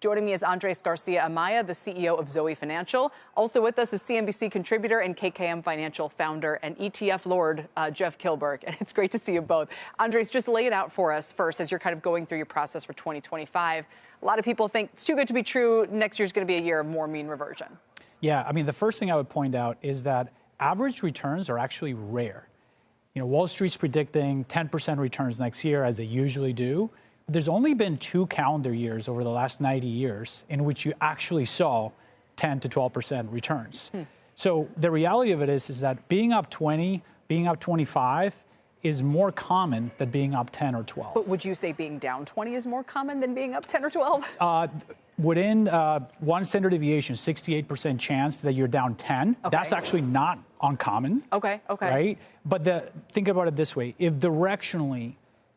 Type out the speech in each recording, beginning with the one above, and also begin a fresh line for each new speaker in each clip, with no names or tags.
Joining me is Andres Garcia-Amaya, the CEO of Zoe Financial. Also with us is CNBC contributor and KKM Financial founder and ETF lord, Jeff Kilburg. And it's great to see you both. Andres, just lay it out for us first as you're kind of going through your process for 2025. A lot of people think it's too good to be true. Next year's going to be a year of more mean reversion.
Yeah, I mean, the first thing I would point out is that average returns are actually rare. You know, Wall Street's predicting 10% returns next year, as they usually do. There's only been 2 calendar years over the last 90 years in which you actually saw 10 to 12% returns. So the reality of it is that being up 20, being up 25 is more common than being up 10 or 12.
But would you say being down 20 is more common than being up 10 or 12?
Within one standard deviation, 68% chance that you're down 10. Okay. That's actually not uncommon.
Okay.
Right? But think about it this way. If directionally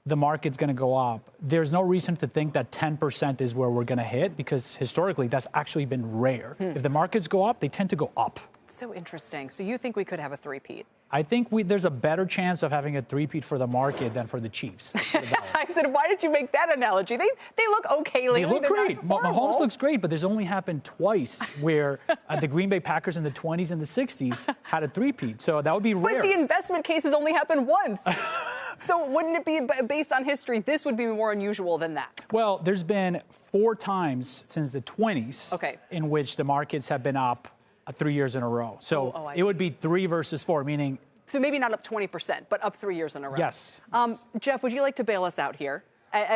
the market's going to go up, there's no reason to think that 10% is where we're going to hit, because historically that's actually been rare. If the markets go up, they tend to go up.
So interesting. So you think we could have a three-peat?
I think there's a better chance of having a three-peat for the market than for the Chiefs.
I said, why did you make that analogy? They look okay lately.
They look great. Mahomes looks great, but there's only happened twice where the Green Bay Packers in the 20s and the 60s had a three-peat. So that would be rare.
But the investment case has only happened once. So wouldn't it be, based on history, this would be more unusual than that?
Well, there's been 4 times since the 20s in which the markets have been up 3 years in a row. So it would be 3 versus 4, meaning...
So maybe not up 20%, but up 3 years in a row.
Yes.
Jeff, would you like to bail us out here?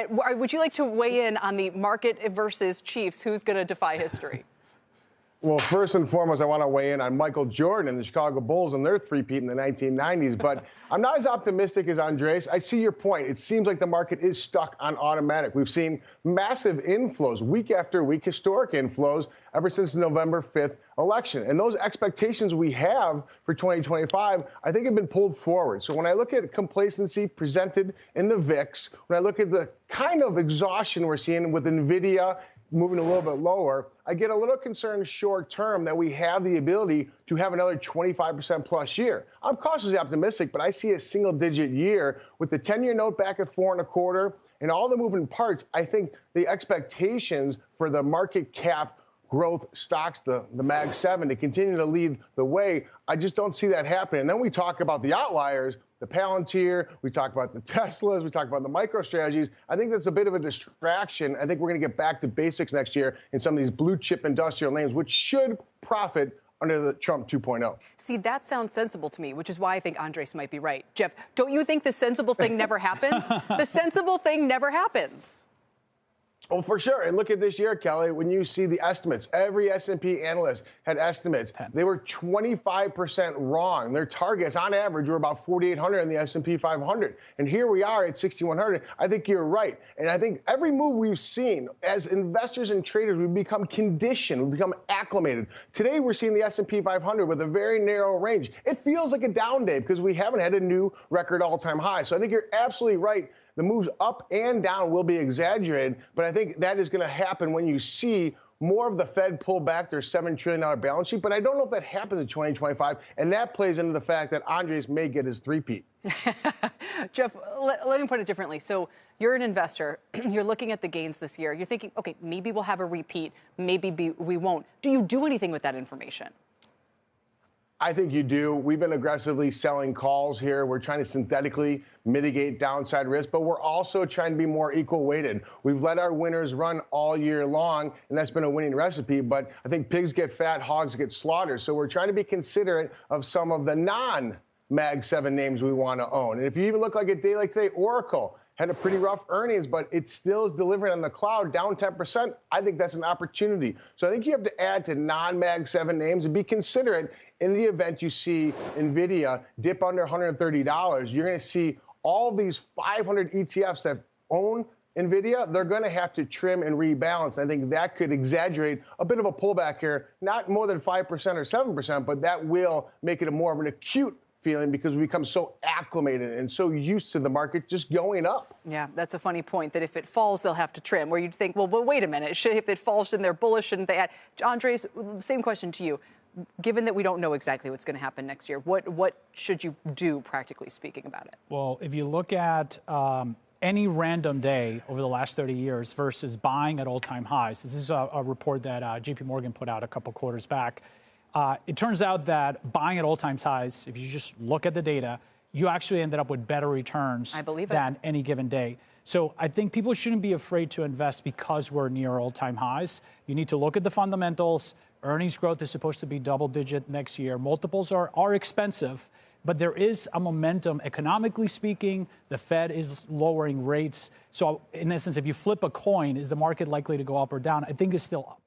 Would you like to weigh in on the market versus Chiefs? Who's going to defy history?
Well, first and foremost, I want to weigh in on Michael Jordan and the Chicago Bulls and their three-peat in the 1990s. But I'm not as optimistic as Andres. I see your point. It seems like the market is stuck on automatic. We've seen massive inflows, week after week, historic inflows, ever since the November 5th election. And those expectations we have for 2025, I think, have been pulled forward. So when I look at complacency presented in the VIX, when I look at the kind of exhaustion we're seeing with NVIDIA moving a little bit lower, I get a little concerned short term that we have the ability to have another 25% plus year. I'm cautiously optimistic, but I see a single digit year with the 10-year note back at 4.25 and all the moving parts. I think the expectations for the market cap growth stocks, the Mag 7, to continue to lead the way, I just don't see that happening. And then we talk about the outliers, the Palantir, we talk about the Teslas, we talk about the micro strategies. I think that's a bit of a distraction. I think we're going to get back to basics next year in some of these blue chip industrial names, which should profit under the Trump 2.0.
See, that sounds sensible to me, which is why I think Andres might be right. Jeff, don't you think the sensible thing never happens? The sensible thing never happens.
Oh, for sure. And look at this year, Kelly, when you see the estimates. Every S&P analyst had estimates. They were 25% wrong. Their targets, on average, were about 4,800 in the S&P 500. And here we are at 6,100. I think you're right. And I think every move we've seen, as investors and traders, we've become conditioned. We've become acclimated. Today, we're seeing the S&P 500 with a very narrow range. It feels like a down day because we haven't had a new record all-time high. So I think you're absolutely right. The moves up and down will be exaggerated, but I think that is going to happen when you see more of the Fed pull back their $7 trillion balance sheet. But I don't know if that happens in 2025, and that plays into the fact that Andres may get his three-peat.
Jeff, let me put it differently. So you're an investor. You're looking at the gains this year. You're thinking, okay, maybe we'll have a repeat. Maybe we won't. Do you do anything with that information?
I think you do. We've been aggressively selling calls here. We're trying to synthetically mitigate downside risk, but we're also trying to be more equal weighted. We've let our winners run all year long, and that's been a winning recipe. But I think pigs get fat, hogs get slaughtered. So we're trying to be considerate of some of the non-Mag 7 names we want to own. And if you even look like a day like today, Oracle had a pretty rough earnings, but it still is delivering on the cloud, down 10%. I think that's an opportunity. So I think you have to add to non-Mag 7 names and be considerate. In the event you see NVIDIA dip under $130, you're going to see all these 500 ETFs that own NVIDIA, they're going to have to trim and rebalance. I think that could exaggerate a bit of a pullback here, not more than 5% or 7%, but that will make it a more of an acute feeling because we become so acclimated and so used to the market just going up.
Yeah, that's a funny point, that if it falls, they'll have to trim, where you'd think, well, but wait a minute, if it falls and they're bullish, shouldn't they add? Andres, same question to you. Given that we don't know exactly what's going to happen next year, what should you do, practically speaking, about it?
Well, if you look at any random day over the last 30 years versus buying at all-time highs. This is a report that JP Morgan put out a couple quarters back. It turns out that buying at all-time highs, if you just look at the data, you actually ended up with better returns than any given day. So I think people shouldn't be afraid to invest because we're near all-time highs. You need to look at the fundamentals. Earnings growth is supposed to be double-digit next year. Multiples are expensive, but there is a momentum economically speaking. The Fed is lowering rates. So in essence, if you flip a coin, is the market likely to go up or down? I think it's still up.